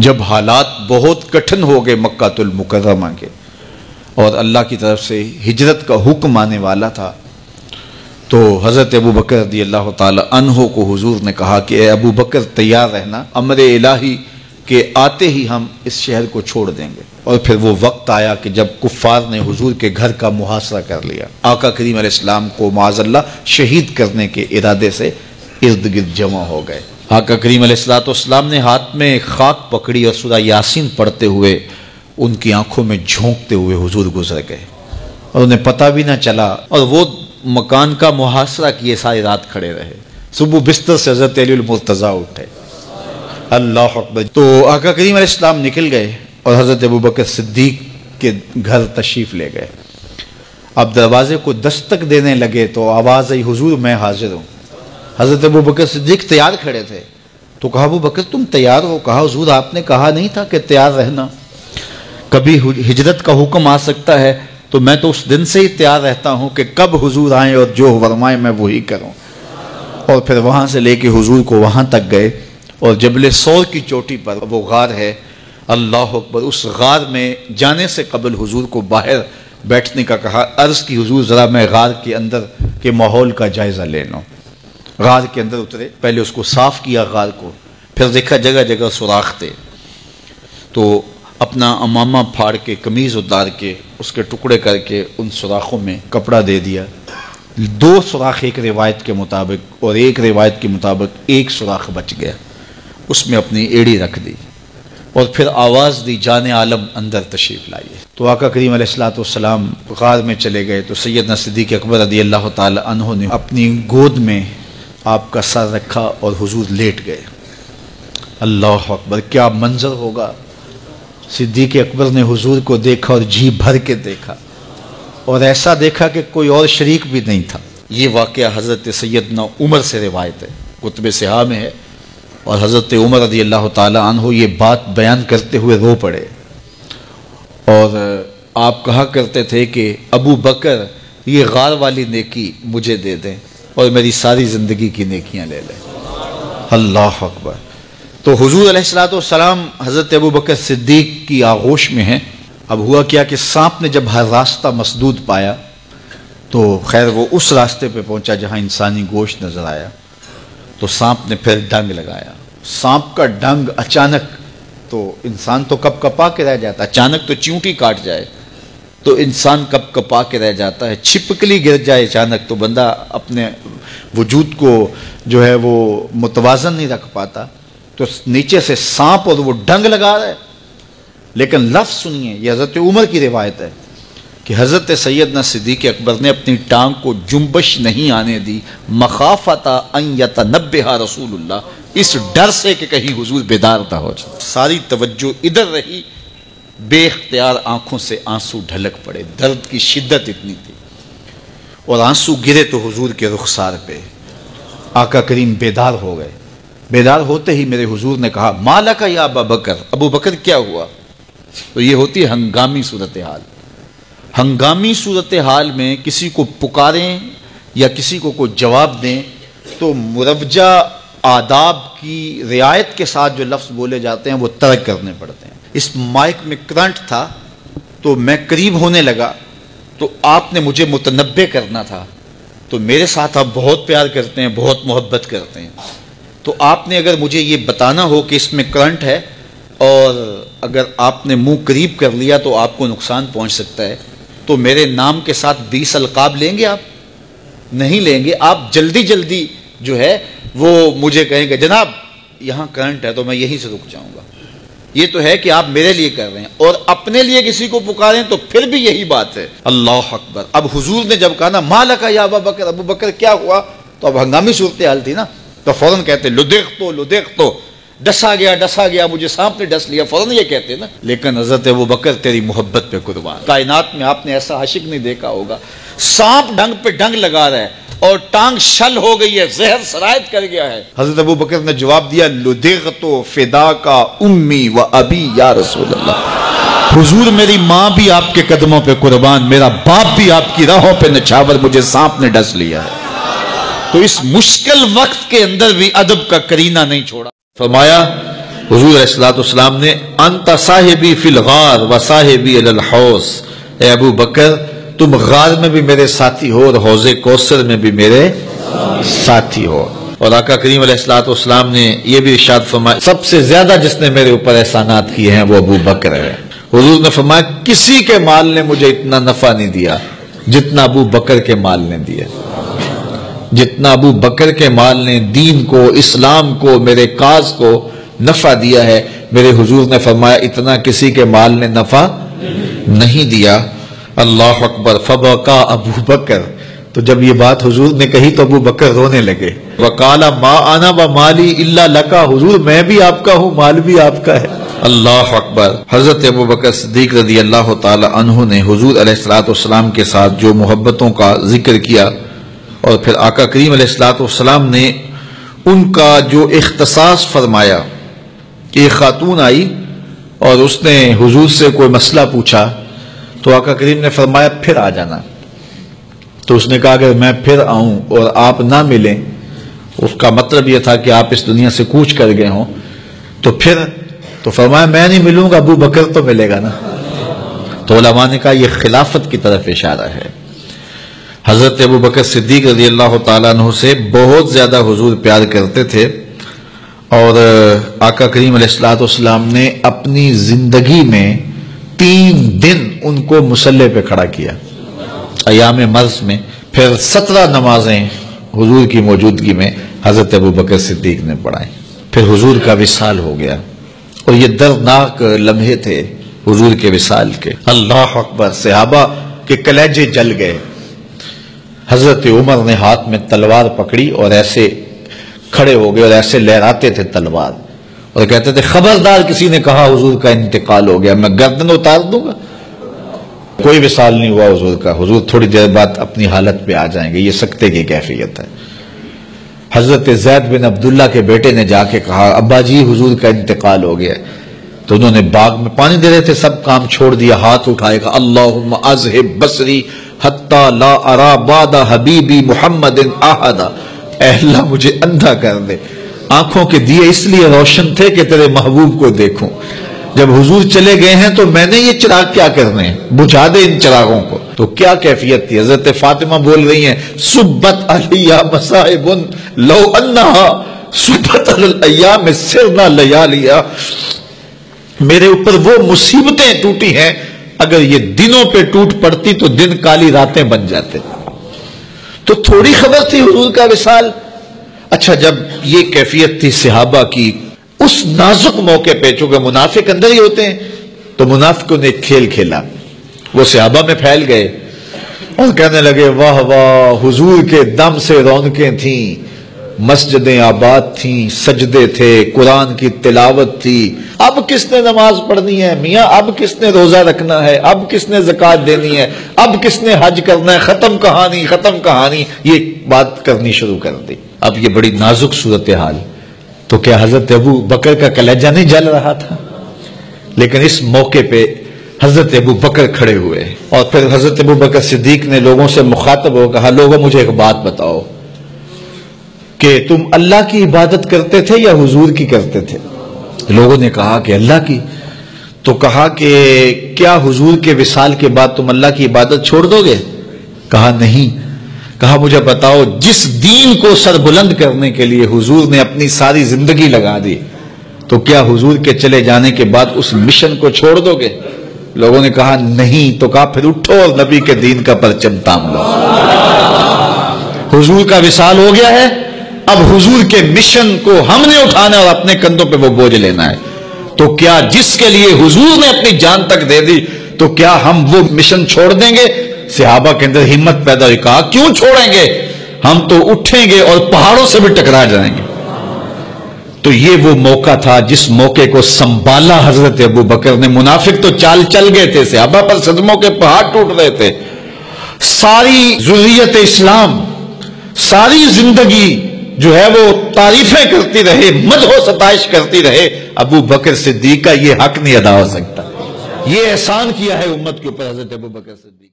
جب حالات بہت کٹھن ہو گئے مکہ المکرمہ کے اور اللہ کی طرف سے ہجرت کا حکم آنے والا تھا، تو حضرت ابو بکر رضی اللہ تعالی عنہ کو حضور نے کہا کہ اے ابو بکر تیار رہنا، امر الہی کہ آتے ہی ہم اس شہر کو چھوڑ دیں گے۔ اور پھر وہ وقت آیا کہ جب کفار نے حضور کے گھر کا محاصرہ کر لیا، آقا کریم علیہ السلام کو معاذ اللہ شہید کرنے کے ارادے سے ارد گرد جمع ہو گئے۔ آقا کریم علیہ السلام نے ہاتھ میں خاک پکڑی اور سورہ یاسین پڑھتے ہوئے ان کی آنکھوں میں جھونکتے ہوئے حضور گزر گئے اور انہیں پتہ بھی نہ چلا، اور وہ مکان کا محاصرہ کیے ساری رات کھڑے رہے۔ صبح بستر سے حضرت علی المرتضیٰ اٹھے، اللہ اکبر، تو آقا کریم علیہ السلام نکل گئے اور حضرت ابو بکر صدیق کے گھر تشریف لے گئے۔ اب دروازے کو دستک دینے لگے تو آواز آئی، حضور میں حاضر ہوں۔ حضرت ابو بکر صدیق تیار کھڑے تھے، تو کہا ابو بکر تم تیار ہو؟ کہا حضور آپ نے کہا نہیں تھا کہ تیار رہنا، کبھی ہجرت کا حکم آ سکتا ہے، تو میں تو اس دن سے ہی تیار رہتا ہوں کہ کب حضور آئیں اور جو فرمائیں میں وہی کروں۔ اور پھر وہاں سے لے کے حضور کو وہاں تک گئے، اور جبل سور کی چوٹی پر وہ غار ہے، اللہ اکبر، اس غار میں جانے سے قبل حضور کو باہر بیٹھنے کا کہا، عرض کی حضور ذرا میں غار کے اندر کے ماحول کا جائزہ لے لوں۔ غار کے اندر اترے، پہلے اس کو صاف کیا غار کو، پھر دیکھا جگہ جگہ سوراخ تھے، تو اپنا امامہ پھاڑ کے قمیض اتار کے اس کے ٹکڑے کر کے ان سوراخوں میں کپڑا دے دیا۔ 2 سوراخ ایک روایت کے مطابق، اور ایک روایت کے مطابق 1 سوراخ بچ گیا، اس میں اپنی ایڑی رکھ دی، اور پھر آواز دی جان عالم اندر تشریف لائیے۔ تو آقا کریم علیہ السلام غار میں چلے گئے، تو سیدنا صدیق اکبر رضی اللہ تعالی عنہ نے اپنی گود میں آپ کا سر رکھا اور حضور لیٹ گئے۔ اللہ اکبر، کیا منظر ہوگا! صدیق اکبر نے حضور کو دیکھا اور جی بھر کے دیکھا، اور ایسا دیکھا کہ کوئی اور شریک بھی نہیں تھا۔ یہ واقعہ حضرت سیدنا عمر سے روایت ہے، کتب صحاح میں ہے، اور حضرت عمر رضی اللہ تعالی عنہ یہ بات بیان کرتے ہوئے رو پڑے، اور آپ کہا کرتے تھے کہ ابو بکر یہ غار والی نیکی مجھے دے دیں اور میری ساری زندگی کی نیکیاں لے لیں۔ اللہ اکبر۔ تو حضور علیہ السلام حضرت ابو بکر صدیق کی آغوش میں ہیں۔ اب ہوا کیا کہ سانپ نے جب ہر راستہ مسدود پایا، تو خیر وہ اس راستے پہ پہنچا جہاں انسانی گوشت نظر آیا، تو سانپ نے پھر ڈنگ لگایا۔ سانپ کا ڈنگ اچانک، تو انسان تو کپ کپا کے رہ جاتا ہے، اچانک تو چیونٹی کاٹ جائے تو انسان کپ کپا کے رہ جاتا ہے، چھپکلی گر جائے اچانک تو بندہ اپنے وجود کو جو ہے وہ متوازن نہیں رکھ پاتا، تو نیچے سے سانپ اور وہ ڈنگ لگا رہا ہے۔ لیکن لفظ سنیے، یہ حضرت عمر کی روایت ہے کہ حضرت سیدنا صدیق اکبر نے اپنی ٹانگ کو جنبش نہیں آنے دی، مخافت ان یتنبہ رسول اللہ، اس ڈر سے کہ کہیں حضور بیدار نہ ہو جائے۔ ساری توجہ ادھر رہی، بے اختیار آنکھوں سے آنسو ڈھلک پڑے، درد کی شدت اتنی تھی، اور آنسو گرے تو حضور کے رخسار پہ۔ آقا کریم بیدار ہو گئے۔ بیدار ہوتے ہی میرے حضور نے کہا، مالک یا ابا بکر، ابو بکر کیا ہوا؟ تو یہ ہوتی ہے ہنگامی صورتحال۔ ہنگامی صورتحال میں کسی کو پکاریں یا کسی کو کوئی جواب دیں تو مروجہ آداب کی رعایت کے ساتھ جو لفظ بولے جاتے ہیں وہ ترک کرنے پڑتے ہیں۔ اس مائک میں کرنٹ تھا، تو میں قریب ہونے لگا، تو آپ نے مجھے متنبہ کرنا تھا، تو میرے ساتھ آپ بہت پیار کرتے ہیں، بہت محبت کرتے ہیں، تو آپ نے اگر مجھے یہ بتانا ہو کہ اس میں کرنٹ ہے، اور اگر آپ نے منہ قریب کر لیا تو آپ کو نقصان پہنچ سکتا ہے، تو میرے نام کے ساتھ 20 القاب لیں گے؟ آپ نہیں لیں گے، آپ جلدی جلدی جو ہے وہ مجھے کہیں گے جناب یہاں کرنٹ ہے، تو میں یہیں سے رک جاؤں گا۔ یہ تو ہے کہ آپ میرے لیے کر رہے ہیں، اور اپنے لیے کسی کو پکاریں تو پھر بھی یہی بات ہے۔ اللہ اکبر۔ اب حضور نے جب کہا نا مالک یا ابا بکر، ابو بکر کیا ہوا، تو اب ہنگامی صورتحال تھی نا، تو فوراً کہتے لدغت تو ڈسا گیا، مجھے سانپ نے ڈس لیا، فوراً یہ کہتے نا۔ لیکن حضرت ابو بکر تیری محبت پہ قربان، کائنات میں آپ نے ایسا عاشق نہیں دیکھا ہوگا، سانپ ڈنگ پہ ڈنگ لگا رہا ہے اور ٹانگ شل ہو گئی ہے، زہر سرایت کر گیا ہے۔ حضرت ابو بکر نے جواب دیا، لدغت فداک امی و ابی یا رسول اللہ، حضور میری ماں بھی آپ کے قدموں پہ قربان، میرا باپ بھی آپ کی راہوں پہ نچھاور، مجھے سانپ نے ڈس لیا ہے۔ تو اس مشکل وقت کے اندر بھی ادب کا کرینہ نہیں چھوڑا۔ فرمایا حضور علیہ الصلوۃ والسلام نے انت صاحبی فی الغار و صاحبی علی الحوض، اے ابو بکر تم غار میں بھی میرے ساتھی ہو اور حوض کوثر میں بھی میرے ساتھی ہو۔ اور آقا کریم علیہ الصلوۃ والسلام نے یہ بھی ارشاد فرمایا سب سے زیادہ جس نے میرے اوپر احسانات کیے ہیں وہ ابو بکر ہے۔ حضور نے فرمایا کسی کے مال نے مجھے اتنا نفع نہیں دیا جتنا ابو بکر کے مال نے دیا، جتنا ابو بکر کے مال نے دین کو، اسلام کو، میرے کاز کو نفع دیا ہے، میرے حضور نے فرمایا اتنا کسی کے مال نے نفع نہیں دیا۔ اللہ اکبر۔ فبکا ابو بکر، تو جب یہ بات حضور نے کہی تو ابو بکر رونے لگے۔ وقال ما انا ومالی الا لکا، حضور میں بھی آپ کا ہوں، مال بھی آپ کا ہے۔ اللہ اکبر۔ حضرت ابو بکر صدیق رضی اللہ تعالی عنہ نے حضور علیہ الصلوۃ والسلام کے ساتھ جو محبتوں کا ذکر کیا، اور پھر آقا کریم علیہ الصلوۃ والسلام نے ان کا جو اختصاص فرمایا کہ ایک خاتون آئی اور اس نے حضور سے کوئی مسئلہ پوچھا تو آقا کریم نے فرمایا پھر آ جانا۔ تو اس نے کہا اگر میں پھر آؤں اور آپ نہ ملیں، اس کا مطلب یہ تھا کہ آپ اس دنیا سے کوچ کر گئے ہوں، تو فرمایا میں نہیں ملوں گا، ابو بکر تو ملے گا نا۔ تو علماء نے کہا یہ خلافت کی طرف اشارہ ہے۔ حضرت ابو بکر صدیق رضی اللہ تعالیٰ عنہ سے بہت زیادہ حضور پیار کرتے تھے، اور آقا کریم علیہ الصلوۃ والسلام نے اپنی زندگی میں 3 دن ان کو مصلی پہ کھڑا کیا ایام مرض میں، پھر 17 نمازیں حضور کی موجودگی میں حضرت ابو بکر صدیق نے پڑھائیں، پھر حضور کا وصال ہو گیا، اور یہ دردناک لمحے تھے حضور کے وصال کے۔ اللہ اکبر۔ صحابہ کے کلیجے جل گئے۔ حضرت عمر نے ہاتھ میں تلوار پکڑی اور ایسے کھڑے ہو گئے اور ایسے لہراتے تھے تلوار، اور کہتے تھے خبردار کسی نے کہا حضور کا انتقال ہو گیا میں گردن اتار دوں گا۔ کوئی وصال نہیں ہوا حضور کا، حضور تھوڑی دیر بعد اپنی حالت پہ آ جائیں گے، یہ سکتے کی کیفیت ہے۔ حضرت زید بن عبداللہ کے بیٹے نے جا کے کہا ابا جی حضور کا انتقال ہو گیا، تو انہوں نے باغ میں پانی دے رہے تھے، سب کام چھوڑ دیا، ہاتھ اٹھائے گا اللہم اذہب بصری حتی لا ارا بعد حبیبی محمد احدا، اے اللہ مجھے اندھا کر دے، آنکھوں کے دیے اس لیے روشن تھے کہ تیرے محبوب کو دیکھوں، جب حضور چلے گئے ہیں تو میں نے یہ چراغ کیا کرنے ہیں، بجھا دے ان چراغوں کو۔ تو کیا کیفیت تھی، حضرت فاطمہ بول رہی ہیں صبت علیہ مصائب لو انہا صبت علی الایام سرنا لیالیا، میرے اوپر وہ مصیبتیں ٹوٹی ہیں اگر یہ دنوں پہ ٹوٹ پڑتی تو دن کالی راتیں بن جاتے۔ تو تھوڑی خبر تھی حضور کا وصال۔ اچھا جب یہ کیفیت تھی صحابہ کی اس نازک موقع پہ، چونکہ منافق اندر ہی ہوتے ہیں، تو منافقوں نے ایک کھیل کھیلا، وہ صحابہ میں پھیل گئے اور کہنے لگے واہ واہ حضور کے دم سے رونقیں تھیں، مسجدیں آباد تھیں، سجدے تھے، قرآن کی تلاوت تھی، اب کس نے نماز پڑھنی ہے میاں، اب کس نے روزہ رکھنا ہے، اب کس نے زکوٰۃ دینی ہے، اب کس نے حج کرنا ہے، ختم کہانی، یہ بات کرنی شروع کر دی۔ اب یہ بڑی نازک صورتحال، تو کیا حضرت ابو بکر کا کلیجہ نہیں جل رہا تھا؟ لیکن اس موقع پہ حضرت ابو بکر کھڑے ہوئے، اور پھر حضرت ابو بکر صدیق نے لوگوں سے مخاطب ہو کہا لوگوں مجھے ایک بات بتاؤ کہ تم اللہ کی عبادت کرتے تھے یا حضور کی کرتے تھے؟ لوگوں نے کہا کہ اللہ کی۔ تو کہا کہ کیا حضور کے وصال کے بعد تم اللہ کی عبادت چھوڑ دو گے؟ کہا نہیں۔ کہا مجھے بتاؤ جس دین کو سر بلند کرنے کے لیے حضور نے اپنی ساری زندگی لگا دی، تو کیا حضور کے چلے جانے کے بعد اس مشن کو چھوڑ دو گے؟ لوگوں نے کہا نہیں۔ تو کہا پھر اٹھو اور نبی کے دین کا پرچم تام لو۔ حضور کا وصال ہو گیا ہے، اب حضور کے مشن کو ہم نے اٹھانا اور اپنے کندھوں پہ وہ بوجھ لینا ہے۔ تو کیا جس کے لیے حضور نے اپنی جان تک دے دی، تو کیا ہم وہ مشن چھوڑ دیں گے؟ صحابہ کے اندر ہمت پیدا ہوئی، کہا کیوں چھوڑیں گے، ہم تو اٹھیں گے اور پہاڑوں سے بھی ٹکرا جائیں گے۔ تو یہ وہ موقع تھا جس موقع کو سنبھالا حضرت ابو بکر نے۔ منافق تو چل گئے تھے، صحابہ پر صدموں کے پہاڑ ٹوٹ رہے تھے، ساری ذریت اسلام ساری زندگی جو ہے وہ تعریفیں کرتی رہے، مدح و ستائش کرتی رہے، ابو بکر صدیق کا یہ حق نہیں ادا ہو سکتا۔ یہ احسان کیا ہے امت کے اوپر حضرت ابو بکر صدیق۔